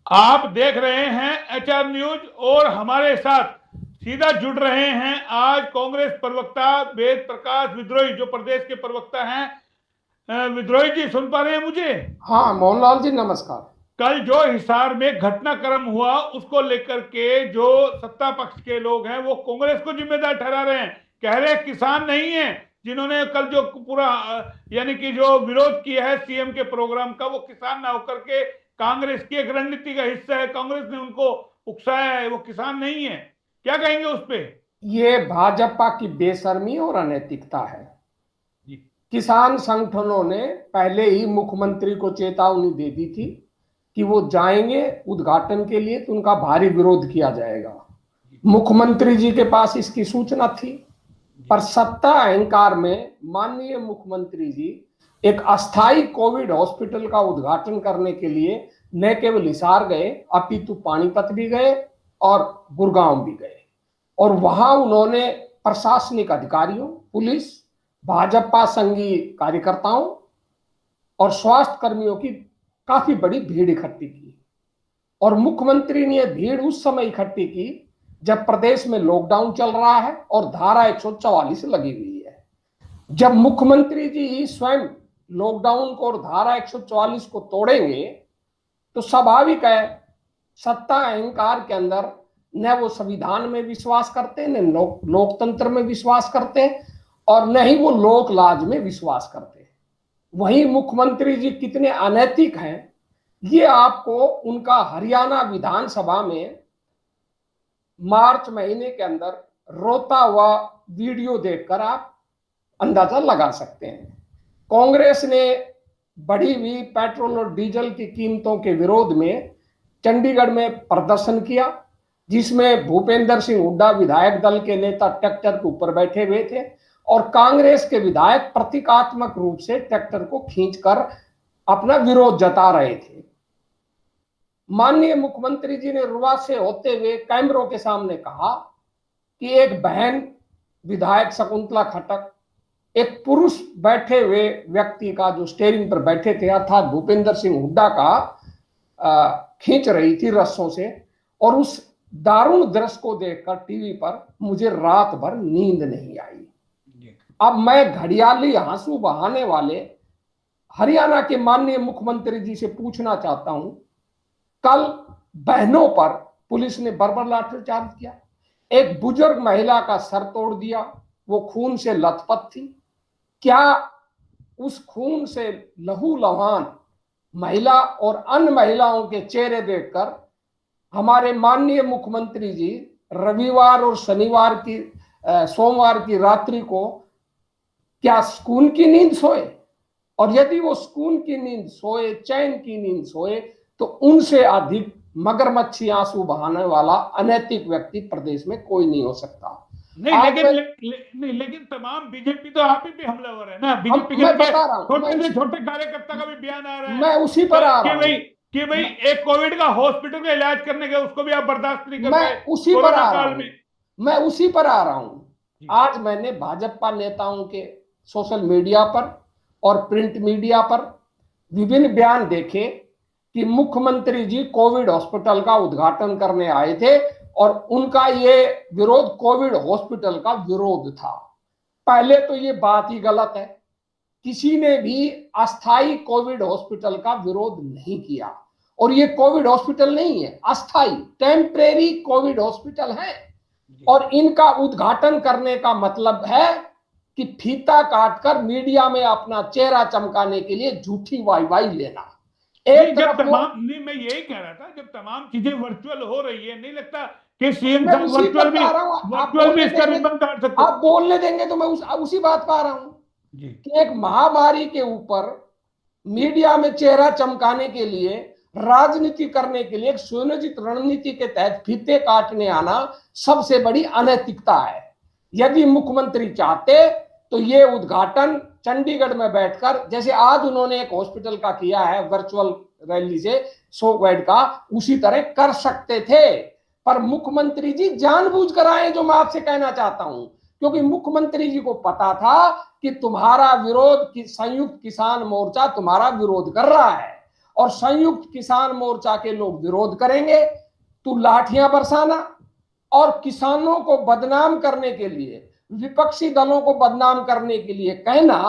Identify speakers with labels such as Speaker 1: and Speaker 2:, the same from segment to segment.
Speaker 1: आप देख रहे हैं एचआर न्यूज और हमारे साथ सीधा जुड़ रहे हैं आज कांग्रेस प्रवक्ता वेद प्रकाश विद्रोही, जो प्रदेश के प्रवक्ता हैं। विद्रोही जी, सुन पा रहे हैं मुझे?
Speaker 2: हाँ मोहनलाल जी, नमस्कार।
Speaker 1: कल जो हिसार में घटनाक्रम हुआ उसको लेकर के जो सत्ता पक्ष के लोग हैं वो कांग्रेस को जिम्मेदार ठहरा रहे हैं। कह रहे हैं किसान नहीं है जिन्होंने कल जो पूरा यानी कि जो विरोध किया है सीएम के प्रोग्राम का, वो किसान ना होकर के कांग्रेस की एक रणनीति का हिस्सा है, कांग्रेस ने उनको उकसाया है, वो किसान नहीं है। क्या कहेंगे उस पे?
Speaker 2: ये भाजपा की बेशर्मी और अनैतिकता है।
Speaker 1: जी।
Speaker 2: किसान संगठनों ने पहले ही मुख्यमंत्री को चेतावनी दे दी थी कि वो जाएंगे उद्घाटन के लिए तो उनका भारी विरोध किया जाएगा। मुख्यमंत्री जी के पास इसकी सूचना थी, पर सत्ता अहंकार में माननीय मुख्यमंत्री जी एक अस्थाई कोविड हॉस्पिटल का उद्घाटन करने के लिए न केवल हिसार गए अपितु पानीपत भी गए और गुड़गांव भी गए। और वहां उन्होंने प्रशासनिक अधिकारियों, पुलिस, भाजपा संघीय कार्यकर्ताओं और स्वास्थ्य कर्मियों की काफी बड़ी भीड़ इकट्ठी की। और मुख्यमंत्री ने यह भीड़ उस समय इकट्ठी की जब प्रदेश में लॉकडाउन चल रहा है और धारा 144 लगी हुई है। जब मुख्यमंत्री जी स्वयं लॉकडाउन को और धारा 144 को तोड़ेंगे तो स्वाभाविक है सत्ता अहंकार के अंदर न वो संविधान में विश्वास करते, न लोकतंत्र में विश्वास करते और न ही वो लोक लाज में विश्वास करते। वहीं मुख्यमंत्री जी कितने अनैतिक हैं ये आपको उनका हरियाणा विधानसभा में मार्च महीने के अंदर रोता हुआ वीडियो देखकर आप अंदाजा लगा सकते हैं। कांग्रेस ने बढ़ी हुई पेट्रोल और डीजल की कीमतों के विरोध में चंडीगढ़ में प्रदर्शन किया, जिसमें भूपेंद्र सिंह हुड्डा विधायक दल के नेता ट्रैक्टर के ऊपर बैठे हुए थे और कांग्रेस के विधायक प्रतीकात्मक रूप से ट्रैक्टर को खींचकर अपना विरोध जता रहे थे। माननीय मुख्यमंत्री जी ने रुआ से होते हुए कैमरों के सामने कहा कि एक बहन विधायक शकुंतला खट्टर एक पुरुष बैठे हुए व्यक्ति का जो स्टीयरिंग पर बैठे थे अर्थात भूपेंद्र सिंह हुड्डा का खींच रही थी रस्सों से। और उस दारुण दृश्य को देखकर टीवी पर मुझे रात भर नींद नहीं आई। अब मैं घड़ियाली आंसू बहाने वाले हरियाणा के माननीय मुख्यमंत्री जी से पूछना चाहता हूं, कल बहनों पर पुलिस ने बर्बर लाठीचार्ज किया, एक बुजुर्ग महिला का सर तोड़ दिया, वो खून से लथपथ थी। क्या उस खून से लहू लहान महिला और अन्य महिलाओं के चेहरे देखकर हमारे माननीय मुख्यमंत्री जी रविवार और शनिवार की सोमवार की रात्रि को क्या सुकून की नींद सोए? और यदि वो सुकून की नींद सोए, चैन की नींद सोए, तो उनसे अधिक मगरमच्छी आंसू बहाने वाला अनैतिक व्यक्ति प्रदेश में कोई नहीं हो सकता।
Speaker 1: नहीं लेकिन तमाम बीजेपी तो आप ही पे हमलावर है ना। बीजेपी के
Speaker 2: मैं बता रहा हूं,
Speaker 1: छोटे से छोटे कार्यकर्ता का भी बयान आ रहा है
Speaker 2: मैं उसी पर आ रहा हूं।
Speaker 1: कि भाई एक कोविड का हॉस्पिटल का इलाज करने गए, उसको भी आप बर्दाश्त नहीं कर
Speaker 2: मैं
Speaker 1: पाए
Speaker 2: उसी पर
Speaker 1: कोरोना
Speaker 2: आ रहा
Speaker 1: काल
Speaker 2: हूं
Speaker 1: में।
Speaker 2: मैं उसी पर आ रहा हूं। आज मैंने भाजपा नेताओं के सोशल मीडिया पर और प्रिंट मीडिया पर विभिन्न बयान देखे कि मुख्यमंत्री जी कोविड हॉस्पिटल का उद्घाटन करने आए थे और उनका ये विरोध कोविड हॉस्पिटल का विरोध था। पहले तो ये बात ही गलत है, किसी ने भी अस्थाई कोविड हॉस्पिटल का विरोध नहीं किया। और ये कोविड हॉस्पिटल नहीं है, अस्थाई टेम्परेरी कोविड हॉस्पिटल है। और इनका उद्घाटन करने का मतलब है कि फीता काटकर मीडिया में अपना चेहरा चमकाने के लिए झूठी वाई लेना।
Speaker 1: नहीं, जब तमाम नहीं, मैं यही कह रहा था, जब तमाम चीजें वर्चुअल हो रही है, नहीं लगता कि सीएम साहब वर्चुअल भी इसका रिबन काट सकते?
Speaker 2: आप बोलने देंगे तो मैं उसी बात पर आ रहा हूं कि एक महामारी के ऊपर मीडिया में चेहरा चमकाने के लिए, राजनीति करने के लिए एक सुनियोजित रणनीति के तहत फीते काटने आना सबसे बड़ी अनैतिकता है। यदि मुख्यमंत्री चाहते तो ये उद्घाटन चंडीगढ़ में बैठकर, जैसे आज उन्होंने एक हॉस्पिटल का किया है वर्चुअल रैली से 100 बेड का, उसी तरह कर सकते थे। पर मुख्यमंत्री जी जानबूझकर आए, जो मैं आपसे कहना चाहता हूं, क्योंकि मुख्यमंत्री जी को पता था कि तुम्हारा विरोध संयुक्त किसान मोर्चा तुम्हारा विरोध कर रहा है और संयुक्त किसान मोर्चा के लोग विरोध करेंगे, तू लाठियां बरसाना और किसानों को बदनाम करने के लिए, विपक्षी दलों को बदनाम करने के लिए कहना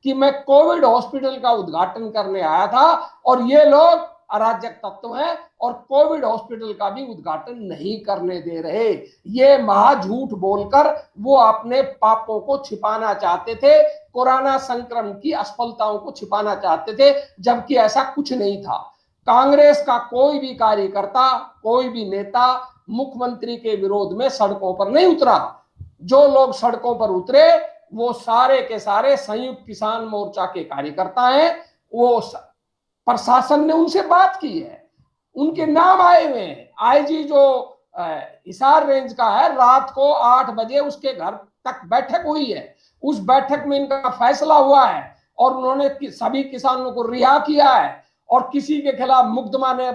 Speaker 2: कि मैं कोविड हॉस्पिटल का उद्घाटन करने आया था और ये लोग अराजक तत्व हैं और कोविड हॉस्पिटल का भी उद्घाटन नहीं करने दे रहे। ये महाझूठ बोलकर वो अपने पापों को छिपाना चाहते थे, कोरोना संक्रमण की असफलताओं को छिपाना चाहते थे, जबकि ऐसा कुछ नहीं था। कांग्रेस का कोई भी कार्यकर्ता, कोई भी नेता मुख्यमंत्री के विरोध में सड़कों पर नहीं उतरा। जो लोग सड़कों पर उतरे वो सारे के सारे संयुक्त किसान मोर्चा के कार्यकर्ता हैं। वो प्रशासन ने उनसे बात की है, उनके नाम आए हुए हैं। आईजी जो हिसार रेंज का है, रात को 8 बजे उसके घर तक बैठक हुई है। उस बैठक में इनका फैसला हुआ है और उन्होंने सभी किसानों को रिहा किया है और किसी के खिलाफ मुकदमा ने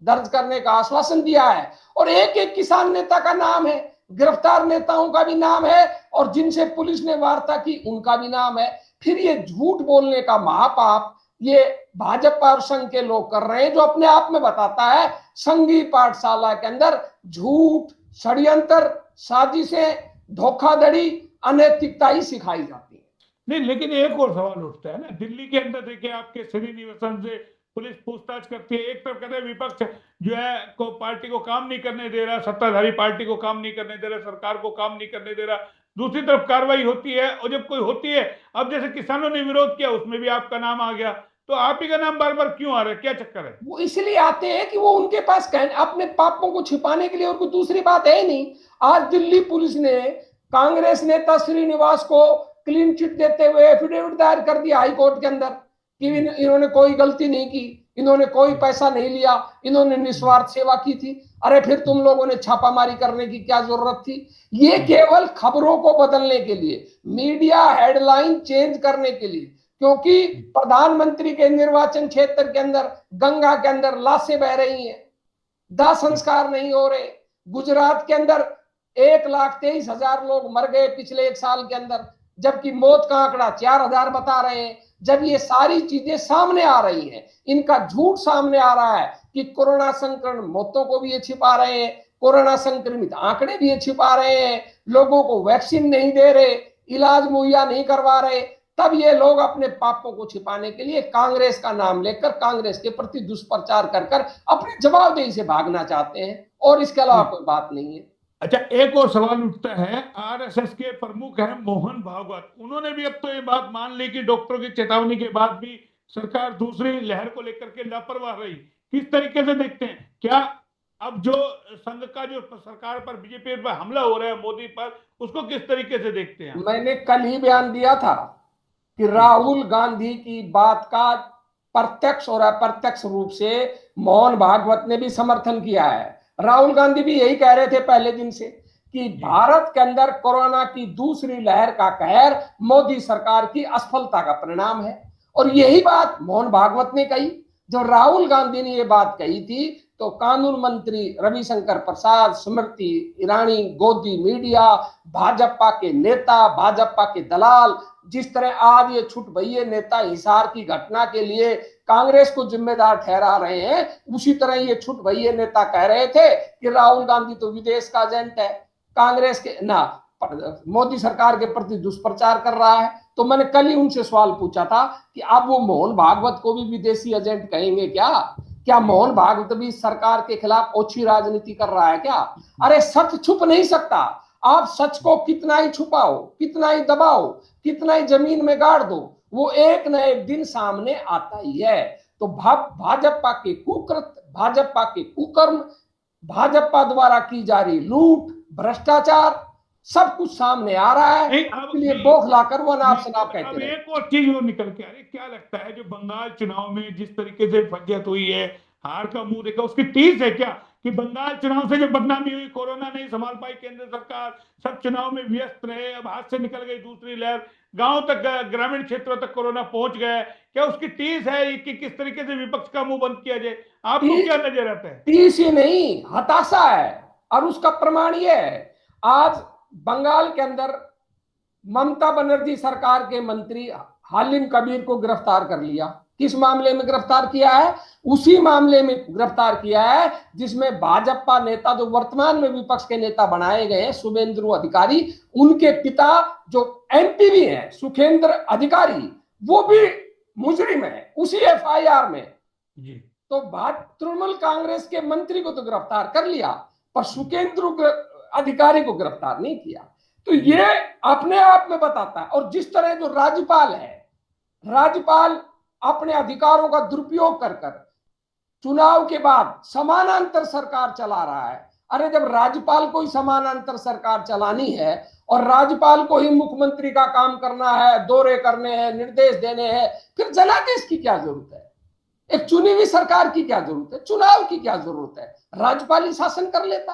Speaker 2: दर्ज करने का आश्वासन दिया है। और एक एक किसान नेता का नाम है, गिरफ्तार नेताओं का भी नाम है और जिनसे पुलिस ने वार्ता की उनका भी नाम है। फिर ये झूठ बोलने का महापाप ये भाजपा और संघ के लोग कर रहे हैं, जो अपने आप में बताता है संघीय पाठशाला के अंदर झूठ, षड्यंत्र, साजिशें, धोखाधड़ी, अनैतिकता ही सिखाई जाती है।
Speaker 1: नहीं, लेकिन एक और सवाल उठता है ना, दिल्ली के अंदर देखिए आपके श्रीनिवासन से पुलिस पूछताछ करती है। एक तरफ कहते हैं विपक्ष जो है को पार्टी को काम नहीं करने दे रहा, सत्ताधारी पार्टी को काम नहीं करने दे रहा, सरकार को काम नहीं करने दे रहा। दूसरी तरफ कार्रवाई होती है और जब कोई होती है, अब जैसे किसानों ने विरोध किया उसमें भी आपका नाम आ गया, तो आप ही का नाम बार बार क्यों आ रहा है, क्या चक्कर है?
Speaker 2: वो इसलिए आते हैं कि वो उनके पास अपने पापों को छिपाने के लिए, और कोई दूसरी बात है नहीं। आज दिल्ली पुलिस ने कांग्रेस नेता श्रीनिवास को क्लीन चिट देते हुए एफिडेविट दायर कर दिया हाई कोर्ट के अंदर कि इन्होंने कोई गलती नहीं की, इन्होंने कोई पैसा नहीं लिया, इन्होंने निस्वार्थ सेवा की थी। अरे फिर तुम लोगों ने छापामारी करने की क्या जरूरत थी? ये केवल खबरों को बदलने के लिए, मीडिया हेडलाइन चेंज करने के लिए, क्योंकि प्रधानमंत्री के निर्वाचन क्षेत्र के अंदर गंगा के अंदर लाशें बह रही हैं, दाह संस्कार नहीं हो रहे। गुजरात के अंदर 1,23,000 लोग मर गए पिछले 1 साल के अंदर, जबकि मौत का आंकड़ा 4,000 बता रहे हैं। जब ये सारी चीजें सामने आ रही हैं, इनका झूठ सामने आ रहा है कि कोरोना संक्रमण मौतों को भी ये छिपा रहे हैं, कोरोना संक्रमित आंकड़े भी ये छिपा रहे हैं, लोगों को वैक्सीन नहीं दे रहे, इलाज मुहैया नहीं करवा रहे, तब ये लोग अपने पापों को छिपाने के लिए कांग्रेस का नाम लेकर कांग्रेस के प्रति दुष्प्रचार कर कर अपनी जवाबदेही से भागना चाहते हैं, और इसके अलावा कोई बात नहीं है।
Speaker 1: अच्छा, एक और सवाल उठता है, आरएसएस के प्रमुख हैं मोहन भागवत, उन्होंने भी अब तो ये बात मान ली कि डॉक्टरों की चेतावनी के बाद भी सरकार दूसरी लहर को लेकर के लापरवाह रही। किस तरीके से देखते हैं, क्या अब जो संघ का जो सरकार पर, बीजेपी पर हमला हो रहा है मोदी पर, उसको किस तरीके से देखते हैं?
Speaker 2: मैंने कल ही बयान दिया था कि राहुल गांधी की बात का प्रत्यक्ष और अप्रत्यक्ष रूप से मोहन भागवत ने भी समर्थन किया है। राहुल गांधी भी यही कह रहे थे पहले दिन से कि भारत के अंदर कोरोना की दूसरी लहर का कहर मोदी सरकार की असफलता का परिणाम है, और यही बात मोहन भागवत ने कही। जब राहुल गांधी ने ये बात कही थी तो कानून मंत्री रविशंकर प्रसाद, स्मृति ईरानी, गोदी मीडिया, भाजपा के नेता, भाजपा के दलाल, जिस तरह आज ये छुट भइये नेता हिसार की घटना के लिए कांग्रेस को जिम्मेदार ठहरा रहे हैं, उसी तरह ये छुट भइये नेता कह रहे थे कि राहुल गांधी तो विदेश का एजेंट है, कांग्रेस के ना मोदी सरकार के प्रति दुष्प्रचार कर रहा है। तो मैंने कल ही उनसे सवाल पूछा था कि अब वो मोहन भागवत को भी विदेशी एजेंट कहेंगे क्या? क्या मोहन भागवत भी सरकार के खिलाफ ओछी राजनीति कर रहा है क्या? अरे सच छुप नहीं सकता। आप सच को कितना ही छुपाओ, कितना ही दबाओ, कितना ही जमीन में गाड़ दो, वो एक न एक दिन सामने आता ही है। तो भाजपा के कुकृत्य, भाजपा के कुकर्म, भाजपा द्वारा की जा रही लूट, भ्रष्टाचार, सब कुछ सामने आ रहा है। इसलिए बौखला कर वो नाप शनाप कहते हैं।
Speaker 1: एक और चीज और निकल के आ रही, क्या लगता है जो बंगाल चुनाव में जिस तरीके से फजियत हुई है, हार का मुंह देखा, उसकी टीस है क्या कि बंगाल चुनाव से जो बदनामी हुई, कोरोना नहीं संभाल पाई केंद्र सरकार, सब चुनाव में व्यस्त रहे, अब हाथ से निकल गई दूसरी लहर, गांव तक, ग्रामीण क्षेत्रों तक कोरोना पहुंच गया, क्या उसकी टीस है कि किस तरीके से विपक्ष का मुंह बंद किया जाए? आपको क्या नजर आता है?
Speaker 2: टीस ही नहीं, हताशा है, और उसका प्रमाण ये है, आज बंगाल के अंदर ममता बनर्जी सरकार के मंत्री हालिम कबीर को गिरफ्तार कर लिया। किस मामले में गिरफ्तार किया है? उसी मामले में गिरफ्तार किया है जिसमें भाजपा नेता जो वर्तमान में विपक्ष के नेता बनाए गए हैं, शुभेंदु अधिकारी, उनके पिता जो एमपी भी हैं, सुखेंद्र अधिकारी, वो भी मुजरिम है उसी एफआईआर में।
Speaker 1: जी।
Speaker 2: तो तृणमूल कांग्रेस के मंत्री को तो गिरफ्तार कर लिया, पर सुखेंद्र अधिकारी को गिरफ्तार नहीं किया। तो ये अपने आप में बताता है। और जिस तरह जो राज्यपाल है, राज्यपाल अपने अधिकारों का दुरुपयोग कर कर चुनाव के बाद समानांतर सरकार चला रहा है। अरे जब राज्यपाल को ही समानांतर सरकार चलानी है और राज्यपाल को ही मुख्यमंत्री का काम करना है, दौरे करने हैं, निर्देश देने हैं, फिर जनादेश की क्या जरूरत है? एक चुनी हुई सरकार की क्या जरूरत है? चुनाव की क्या जरूरत है? राज्यपाल ही शासन कर लेता।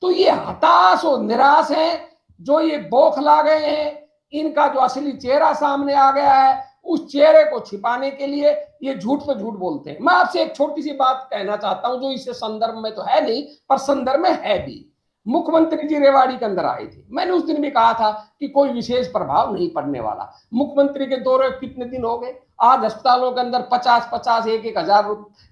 Speaker 2: तो ये हताश और निराश है, जो ये बौखला गए हैं, इनका जो असली चेहरा सामने आ गया है, उस चेहरे को छिपाने के लिए ये झूठ पे झूठ बोलते हैं। मैं आपसे एक छोटी सी बात कहना चाहता हूं, जो इसे संदर्भ में तो है नहीं पर संदर्भ में है भी। मुख्यमंत्री जी रेवाड़ी के अंदर आए थे, मैंने उस दिन भी कहा था कि कोई विशेष प्रभाव नहीं पड़ने वाला। मुख्यमंत्री के दौरे कितने दिन हो गए? आज अस्पतालों के अंदर 50-50,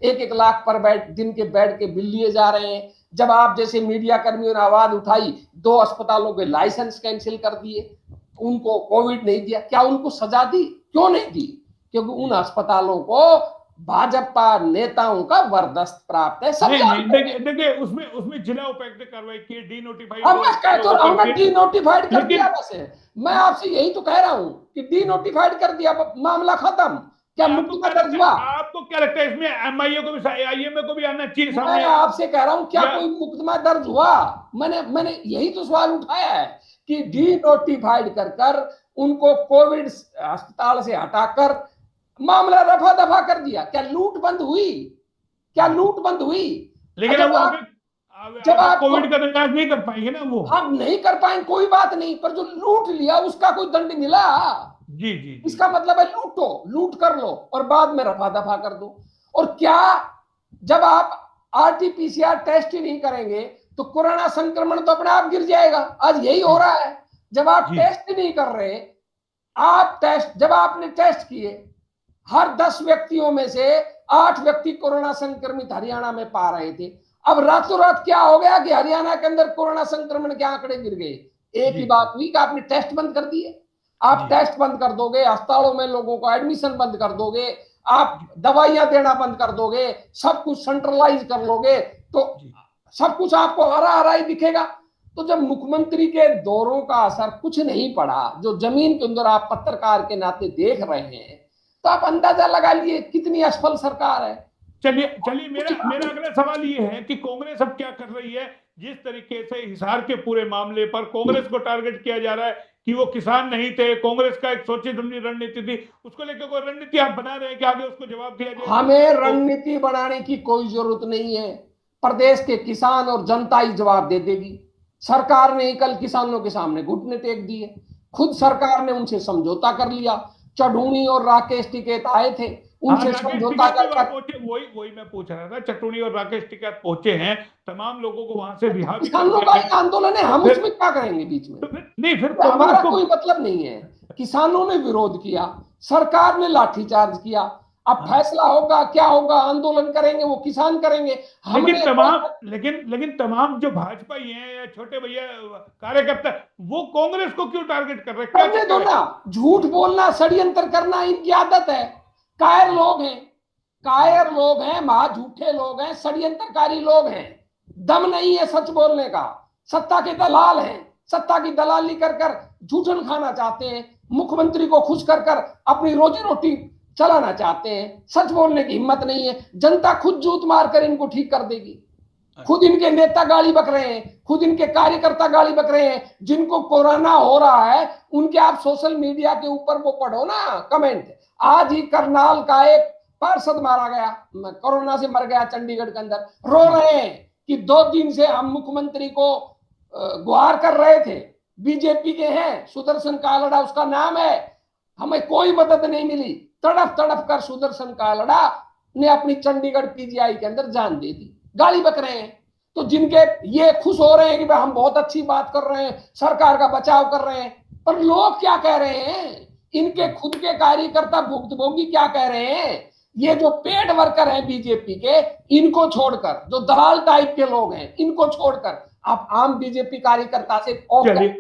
Speaker 2: 1-1 लाख पर दिन के बेड के बिल लिए जा रहे हैं। जब आप जैसे मीडिया कर्मियों ने आवाज उठाई, 2 अस्पतालों के लाइसेंस कैंसिल कर दिए, उनको कोविड नहीं दिया। क्या उनको सजा दी? क्यों नहीं दी? क्योंकि उन अस्पतालों को भाजपा नेताओं का वरदस्त प्राप्त है। सब
Speaker 1: देखिए उसमें जिला उपायुक्त ने कार्रवाई की, डीनोटिफाइड।
Speaker 2: मैं कह तो रहा हूं, डीनोटिफाइड कर दिया। वैसे मैं आपसे यही तो कह रहा हूं कि डीनोटिफाइड कर दिया, मामला खत्म। क्या मुकदमा दर्ज हुआ?
Speaker 1: आपको क्या लगता है इसमें एमआईए को भी, आईएमए को भी आना चाहिए सामने?
Speaker 2: मैं आपसे कह रहा हूं, क्या कोई मुकदमा दर्ज हुआ? मैंने यही तो सवाल उठाया है कि डीनोटिफाइड कर उनको कोविड अस्पताल से हटाकर मामला रफा दफा कर दिया। क्या लूट बंद हुई? क्या लूट बंद हुई?
Speaker 1: लेकिन जब आप कोविड का इलाज नहीं कर पाएंगे ना, वो
Speaker 2: आप नहीं कर पाएंगे, कोई बात नहीं, पर जो लूट लिया उसका कोई दंड मिला?
Speaker 1: जी।
Speaker 2: इसका मतलब है लूटो, लूट कर लो और बाद में रफा दफा कर दो। और क्या जब आप आरटीपीसीआर टेस्ट ही नहीं करेंगे तो कोरोना संक्रमण तो अपने आप गिर जाएगा? आज यही हो रहा है। जब आप टेस्ट ही नहीं कर रहे, जब आपने टेस्ट किए, हर 10 व्यक्तियों में से 8 व्यक्ति कोरोना संक्रमित हरियाणा में पा रहे थे। अब रातों रात क्या हो गया कि हरियाणा के अंदर कोरोना संक्रमण के आंकड़े गिर गए? एक ही बात हुई कि आपने टेस्ट बंद कर दिए। आप टेस्ट बंद कर दोगे, अस्पतालों में लोगों को एडमिशन बंद कर दोगे, आप दवाइयां देना बंद कर दोगे, सब कुछ सेंट्रलाइज कर लोगे, तो सब कुछ आपको हरा हरा ही दिखेगा। तो जब मुख्यमंत्री के दौरों का असर कुछ नहीं पड़ा, जो जमीन के अंदर आप पत्रकार के नाते देख रहे हैं, तो आप अंदाजा लगा लिए कितनी असफल सरकार है।
Speaker 1: चलिए मेरा अगला सवाल ये है कि कांग्रेस अब क्या कर रही है? जिस तरीके से हिसार के पूरे मामले पर कांग्रेस को टारगेट किया जा रहा है कि वो किसान नहीं थे, कांग्रेस का एक सोची समझी रणनीति थी, उसको लेकर कोई रणनीति आप बना रहे हैं कि आगे उसको जवाब दिया जाए?
Speaker 2: हमें रणनीति बनाने की कोई जरूरत नहीं है। प्रदेश के किसान और जनता ही जवाब दे देगी। सरकार ने कल किसानों के सामने घुटने टेक दिए, खुद सरकार ने उनसे समझौता कर लिया। चढ़ूनी और राकेश टिकैत आए थे, उनसे समझौता कर,
Speaker 1: वही मैं पूछ रहा था। चटूनी और राकेश टिकैत पहुंचे हैं, तमाम लोगों को वहां से रिहा भी
Speaker 2: किसानों का एक आंदोलन है, हम उसमें क्या करेंगे बीच में?
Speaker 1: नहीं, फिर
Speaker 2: हमारा कोई मतलब नहीं है। किसानों ने विरोध किया, सरकार ने लाठीचार्ज किया। अब फैसला होगा, क्या होगा, आंदोलन करेंगे वो किसान करेंगे।
Speaker 1: लेकिन तमाम जो भाजपा हैं या छोटे भैया कार्यकर्ता, वो कांग्रेस को क्यों टारगेट कर रहे हैं?
Speaker 2: करने दो ना। झूठ बोलना, षड्यंत्र करना इनकी आदत है। कायर लोग हैं, महा झूठे लोग हैं, षड्यंत्रकारी लोग हैं। दम नहीं है सच बोलने का। सत्ता के दलाल हैं, सत्ता की दलाली कर झूठन खाना चाहते हैं। मुख्यमंत्री को खुश कर अपनी रोजी रोटी चलाना चाहते हैं। सच बोलने की हिम्मत नहीं है। जनता खुद जूत मारकर इनको ठीक कर देगी। खुद इनके नेता गाली बक रहे हैं, खुद इनके कार्यकर्ता गाली बक रहे हैं। जिनको कोरोना हो रहा है उनके आप सोशल मीडिया के ऊपर वो पढ़ो ना कमेंट। आज ही करनाल का एक पार्षद मारा गया, कोरोना से मर गया चंडीगढ़ के अंदर। रो रहे हैं कि 2 दिन से हम मुख्यमंत्री को गुहार कर रहे थे, बीजेपी के हैं, सुदर्शन कालड़ा उसका नाम है, हमें कोई मदद नहीं मिली। तड़प कर सुदर्शन कालड़ा ने अपनी चंडीगढ़ पीजीआई के अंदर जान दे दी। गाली बक रहे हैं। तो जिनके ये खुश हो रहे हैं कि भाई हम बहुत अच्छी बात कर रहे हैं, सरकार का बचाव कर रहे हैं, पर लोग क्या कह रहे हैं? इनके खुद के कार्यकर्ता भुक्तभोगी क्या कह रहे हैं? ये जो पेड वर्कर हैं बीजेपी के, इनको छोड़कर, जो दलाल टाइप के लोग हैं, इनको छोड़कर आप आम बीजेपी कार्यकर्ता से
Speaker 1: चलिए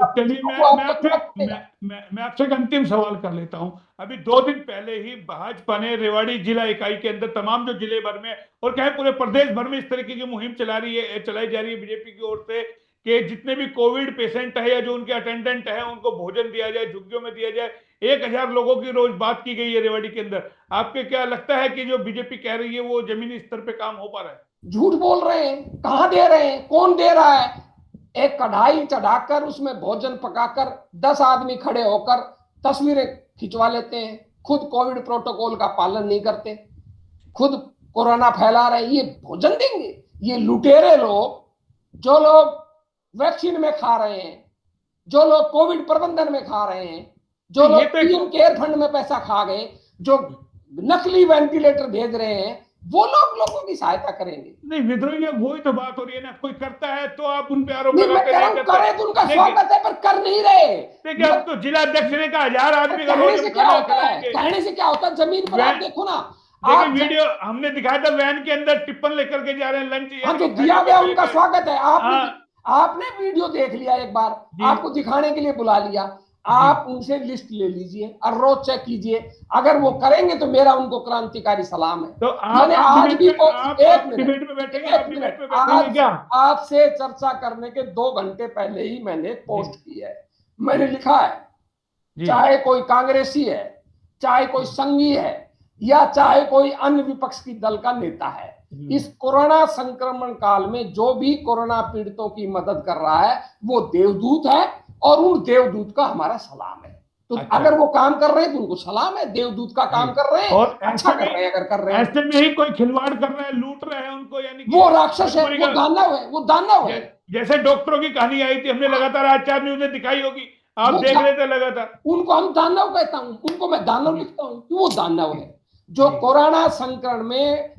Speaker 1: मैं आपसे एक अंतिम सवाल कर लेता हूं। अभी 2 दिन पहले ही भाजपा ने रेवाड़ी जिला इकाई के अंदर तमाम जो जिले भर में और कहे पूरे प्रदेश भर में इस तरीके की मुहिम चलाई जा रही है बीजेपी की ओर से कि जितने भी कोविड पेशेंट है या जो उनके अटेंडेंट है उनको भोजन दिया जाए, झुग्गियों में दिया जाए। 1,000 लोगों की रोज बात की गई है रेवाड़ी के अंदर। आपके क्या लगता है कि जो बीजेपी कह रही है वो जमीनी स्तर पे काम हो पा रहा है?
Speaker 2: झूठ बोल रहे हैं, कहां दे रहे हैं, कौन दे रहा है? एक कढ़ाई चढ़ाकर उसमें भोजन पकाकर 10 आदमी खड़े होकर तस्वीरें खिंचवा लेते हैं, खुद कोविड प्रोटोकॉल का पालन नहीं करते, खुद कोरोना फैला रहे हैं। ये भोजन देंगे? ये लुटेरे लोग, जो लोग वैक्सीन में खा रहे हैं, जो लोग कोविड प्रबंधन में खा रहे हैं, जो लोग पीएम केयर फंड में पैसा खा गए, जो नकली वेंटिलेटर भेज रहे हैं, वो लोगों की सहायता करेंगे।
Speaker 1: नहीं विद्रोही, वही तो बात हो रही है ना, कोई करता है तो आप उन पे आरोप लगाते
Speaker 2: हैं। करे तो उनका स्वागत है, पर कर नहीं रहे।
Speaker 1: देखिए अब तो जिला अध्यक्ष ने कहा 1000 आदमी का
Speaker 2: कहने से क्या होता है? कहने से क्या होता है? जमीन पर आप देखो ना,
Speaker 1: देखिए वीडियो हमने दिखाया था, वैन के अंदर टिप्पण लेकर के जा रहे हैं लंच।
Speaker 2: हाँ, तो दिया गया उनका स्वागत है। आपने वीडियो देख लिया एक बार, आपको दिखाने के लिए बुला लिया, आप उनसे लिस्ट ले लीजिए और रोज चेक कीजिए। अगर वो करेंगे तो मेरा उनको क्रांतिकारी सलाम है।
Speaker 1: तो मैंने आज भी
Speaker 2: आपसे चर्चा करने के 2 घंटे पहले ही मैंने पोस्ट की है। मैंने लिखा है, चाहे कोई कांग्रेसी है, चाहे कोई संघी है, या चाहे कोई अन्य विपक्ष की दल का नेता है, इस कोरोना संक्रमण काल में जो भी कोरोना पीड़ितों की मदद कर रहा है वो देवदूत है, और उन देवदूत का हमारा सलाम है। तो अगर वो काम कर रहे हैं तो उनको सलाम है, देवदूत का काम कर रहे हैं और अच्छा कर रहे हैं। अगर कर रहे हैं
Speaker 1: ऐसे में ही कोई खिलवाड़ कर रहा है, लूट रहे हैं उनको, यानी
Speaker 2: वो राक्षस है, वो दानव है, वो दानव है।
Speaker 1: जैसे डॉक्टरों की कहानी आई थी, हमने लगातार आज 4 न्यूज़ें दिखाई होगी, आप देख रहे थे लगातार।
Speaker 2: उनको हम दानव कहता हूं, उनको मैं दानव लिखता हूं कि वो दानव है जो कोरोना संक्रमण में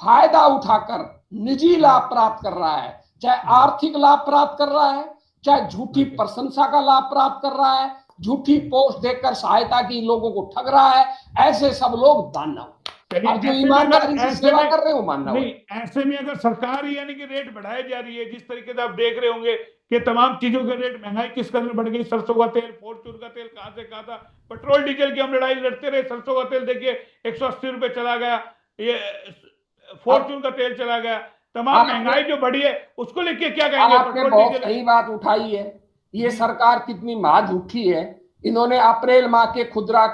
Speaker 2: फायदा उठाकर निजी लाभ प्राप्त कर रहा है, चाहे आर्थिक लाभ प्राप्त कर रहा है, चाहे झूठी प्रशंसा का लाभ प्राप्त कर रहा है, झूठी पोस्ट देकर सहायता की लोगों को ठग रहा है। ऐसे सब लोग दानव हैं। जो ईमानदारी से सेवा कर रहे हैं वो मानना
Speaker 1: नहीं। ऐसे में अगर सरकार यानी कि रेट बढ़ाई जा रही है, जिस तरीके से आप देख रहे होंगे कि तमाम चीजों के रेट, महंगाई किस कदर बढ़ गई, सरसों का तेल, फॉर्च्यून का तेल कहां से कहां था, पेट्रोल डीजल की हम लड़ाई लड़ते रहे, सरसों का तेल देखिए 180 रुपए चला गया, ये फॉर्च्यून का तेल चला गया, तमाम महंगाई जो बढ़ी है उसको लेके क्या कहेंगे?
Speaker 2: आपने बहुत सही बात उठाई है। ये सरकार कितनी झूठी है। इन्होंने अप्रैल माह के खुदरा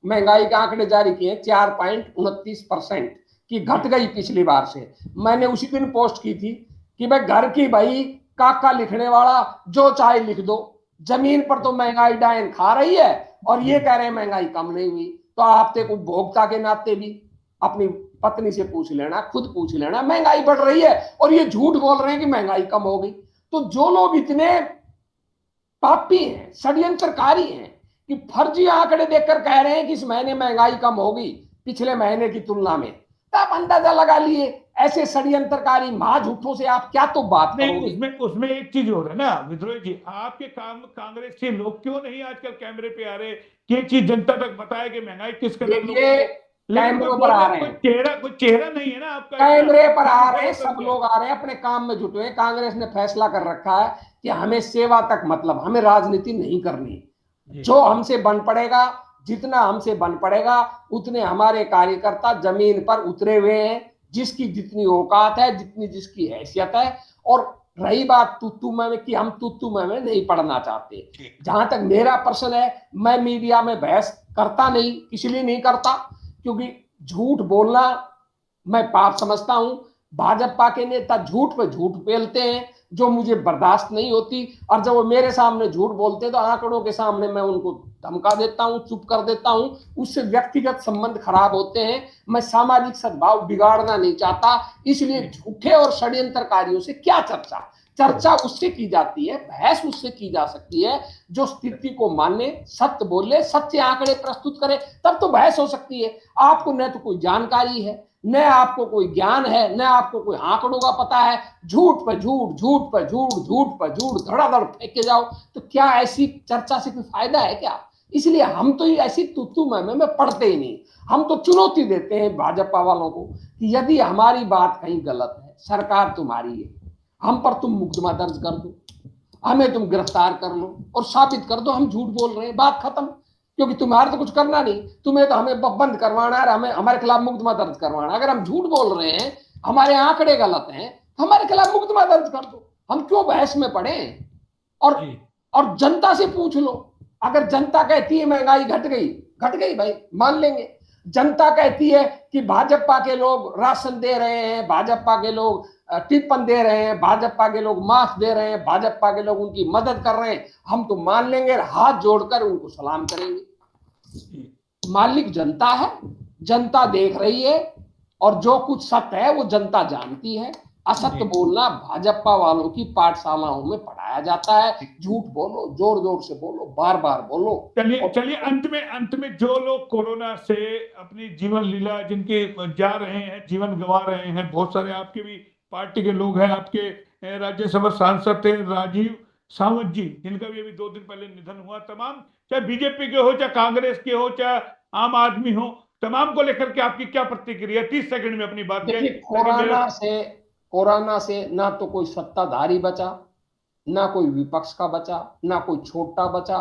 Speaker 2: महंगाई के आंकड़े जारी किए, 4.29% की घट गई पिछली बार से। मैंने उसी दिन पोस्ट की थी कि भाई घर की भाई काका लिखने वाला जो चाहे लिख दो, जमीन पर तो महंगाई डायन खा रही है और ये कह रहे हैं महंगाई कम नहीं हुई। तो आपके उपभोक्ता के नाते भी अपनी पत्नी से पूछ लेना, खुद पूछ लेना, महंगाई बढ़ रही है और ये झूठ बोल रहे हैं कि महंगाई कम हो गई। तो जो लोग इतने पापी हैं, षड्यंत्रकारी हैं कि फर्जी आंकड़े देखकर कह रहे हैं कि इस महीने महंगाई कम होगी पिछले महीने की तुलना में, तो आप अंदाजा लगा लिए ऐसे षड्यंत्रकारी महाझूठों से आप क्या तो बात
Speaker 1: नहीं। उसमें एक चीज हो रहा है ना विद्रोही जी, आपके कांग्रेस के लोग क्यों नहीं आजकल कैमरे पे आ रहे, ये चीज जनता तक बताए कि महंगाई किस कदर
Speaker 2: कैमरे पर आ रहे हैं?
Speaker 1: कोई चेहरा नहीं है ना आपका,
Speaker 2: कैमरे पर आ रहे हैं, सब लोग आ रहे हैं, अपने काम में जुटे हैं। कांग्रेस ने फैसला कर रखा है कि हमें सेवा तक मतलब, हमें राजनीति नहीं करनी। जो हमसे बन पड़ेगा, जितना हमसे बन पड़ेगा उतने हमारे कार्यकर्ता जमीन पर उतरे हुए हैं, जिसकी जितनी औकात है, जितनी जिसकी हैसियत है। और रही बात तू मैं की, हम तू मैं नहीं पढ़ना चाहते। जहां तक मेरा प्रश्न है, मैं मीडिया में बहस करता नहीं, इसलिए नहीं करता क्योंकि झूठ बोलना मैं पाप समझता हूं। भाजपा के नेता झूठ पे झूठ पेलते हैं जो मुझे बर्दाश्त नहीं होती, और जब वो मेरे सामने झूठ बोलते हैं तो आंकड़ों के सामने मैं उनको धमका देता हूं, चुप कर देता हूं। उससे व्यक्तिगत संबंध खराब होते हैं। मैं सामाजिक सद्भाव बिगाड़ना नहीं चाहता, इसलिए झूठे और षड्यंत्रकारियों से क्या चर्चा उससे की जाती है, बहस उससे की जा सकती है जो स्थिति को माने, सत्य बोले, सच्चे आंकड़े प्रस्तुत करे, तब तो बहस हो सकती है। आपको न तो कोई जानकारी है, न आपको कोई ज्ञान है, न आपको कोई आंकड़ों का पता है। झूठ पर झूठ, झूठ पर झूठ, झूठ पर झूठ धड़ाधड़ फेंक के जाओ, तो क्या ऐसी चर्चा से कोई फायदा है क्या? इसलिए हम तो ये ऐसी तुतु में पढ़ते ही नहीं। हम तो चुनौती देते हैं भाजपा वालों को कि यदि हमारी बात कहीं गलत है, सरकार तुम्हारी है, हम पर तुम मुकदमा दर्ज कर दो, हमें तुम गिरफ्तार कर लो और साबित कर दो हम झूठ बोल रहे हैं, बात खत्म। क्योंकि तुम्हारे तो कुछ करना नहीं, तुम्हें तो हमें बंद करवाना है, हमें हमारे खिलाफ मुकदमा दर्ज करवाना। अगर हम झूठ बोल रहे हैं, हमारे आंकड़े गलत हैं, हमारे खिलाफ मुकदमा दर्ज कर दो, हम क्यों बहस में पड़े। और जनता से पूछ लो, अगर जनता कहती है महंगाई घट गई भाई मान लेंगे। जनता कहती है कि भाजपा के लोग राशन दे रहे हैं, भाजपा के लोग टिप्पण दे रहे हैं, भाजपा के लोग मास्क दे रहे हैं, भाजपा के लोग उनकी मदद कर रहे हैं, हम तो मान लेंगे, हाथ जोड़कर उनको सलाम करेंगे। मालिक जनता है, जनता देख रही है, और जो कुछ सत्य है वो जनता जानती है। असत्य बोलना भाजपा वालों की पाठशालाओं में पढ़ाया जाता है। झूठ बोलो, जोर जोर से बोलो, बार बार बोलो।
Speaker 1: चलिए अंत में जो लोग कोरोना से अपनी जीवन लीला जिनके जा रहे हैं, जीवन गंवा रहे हैं, बहुत सारे आपके भी पार्टी के लोग हैं, आपके राज्यसभा सांसद थे राजीव सावंत जी, जिनका भी अभी 2 दिन पहले निधन हुआ। तमाम, चाहे बीजेपी के हो, चाहे कांग्रेस के हो, चाहे आम आदमी हो, तमाम को लेकर के आपकी क्या प्रतिक्रिया? 30 सेकंड में अपनी बात
Speaker 2: देखिए, कोरोना से ना तो कोई सत्ताधारी बचा, ना कोई विपक्ष का बचा, ना कोई छोटा बचा,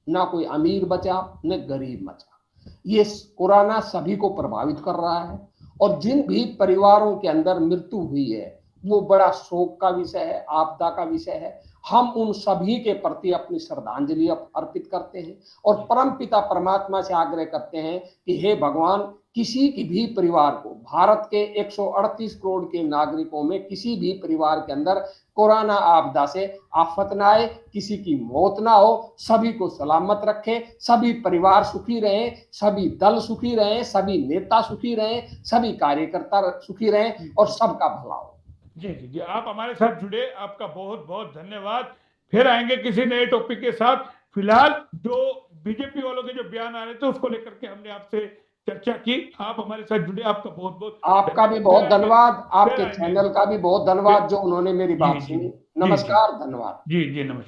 Speaker 2: ना कोई अमीर बचा, न गरीब बचा। ये कोरोना सभी को प्रभावित कर रहा है, और जिन भी परिवारों के अंदर मृत्यु हुई है वो बड़ा शोक का विषय है, आपदा का विषय है। हम उन सभी के प्रति अपनी श्रद्धांजलि अर्पित करते हैं, और परम पिता परमात्मा से आग्रह करते हैं कि हे भगवान, किसी की भी परिवार को, भारत के 138 करोड़ के नागरिकों में किसी भी परिवार के अंदर कोरोना आपदा से आफत ना आए, किसी की मौत ना हो, सभी को सलामत रखे, सभी परिवार सुखी रहें, सभी दल सुखी रहें, सभी नेता सुखी रहें, सभी कार्यकर्ता सुखी रहें, और सबका भला हो।
Speaker 1: जी जी जी, आप हमारे साथ जुड़े, आपका बहुत बहुत धन्यवाद। फिर आएंगे किसी नए टॉपिक के साथ। फिलहाल जो बीजेपी वालों के जो बयान आ रहे थे उसको लेकर के हमने आपसे चर्चा की। आप हमारे साथ जुड़े, आपका बहुत बहुत,
Speaker 2: आपका भी बहुत धन्यवाद, आपके चैनल का भी बहुत धन्यवाद जो उन्होंने मेरी बात सुनी। नमस्कार, धन्यवाद।
Speaker 1: जी जी, नमस्कार।